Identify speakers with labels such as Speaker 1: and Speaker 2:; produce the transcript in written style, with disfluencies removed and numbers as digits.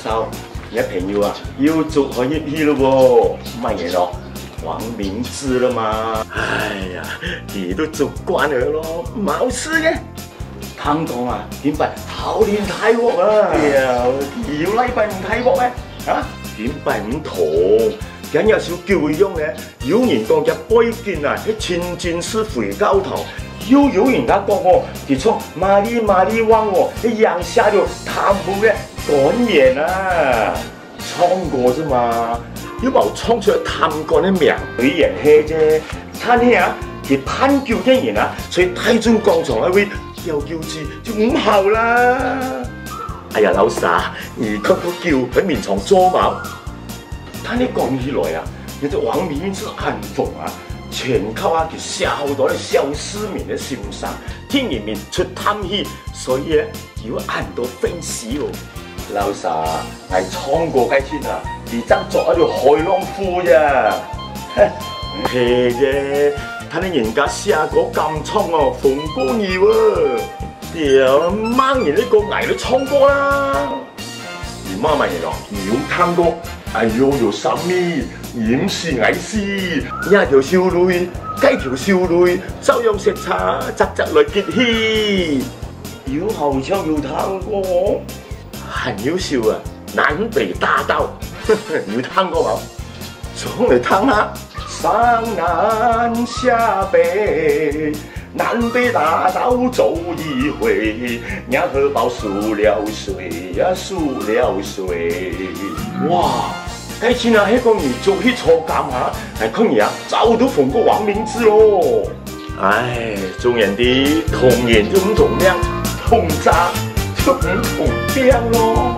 Speaker 1: 嫂，你的朋友啊，又做可以去了喎，乜嘢咯？王明志了嘛？哎呀，你都做慣了咯，冇事嘅。聽講啊，點解後年睇鑊啊？條禮拜唔睇鑊咩？啊？點解唔同？緊有少叫佢用嘅，有人講嘅背肩啊，喺前戰師回教頭。又有人家講我，佢從麻利灣喎，喺陽下咗貪污嘅官員啊，唱過啫嘛，又冇唱出貪官嘅名，佢人氣啫。但係啊，佢攀叫嘅人啊，所以大眾廣場係會又叫字就唔好啦。哎呀，老實，你嗰個叫喺面床捉毛，但你講起來啊，你隻王明是安鳳啊。全靠啊！佢消到啲小市民嘅心上，聽人民出貪氣，所以咧要按到分析哦。老實係唱過嘅天啊，而真作一條海浪褲咋？係嘅，睇你人家寫嗰咁唱哦，馮光耀啊，屌掹人呢個捱都唱歌啦！而媽咪咯，要唱歌，哎呦有什麼？掩飾矮絲，一條少女，幾條少女，周樣食茶，集來結氣。要後唱要聽歌，很要笑啊！南北大道，要聽歌冇？唱嚟聽下。上南下北，南北大道走一回，娘荷包數了水呀，數了水。哇！計錢啊，喺個兒做起錯鑑下，係佢兒啊找到馮國王明志咯。唉，做人哋同言就唔同命，同渣就唔同病咯。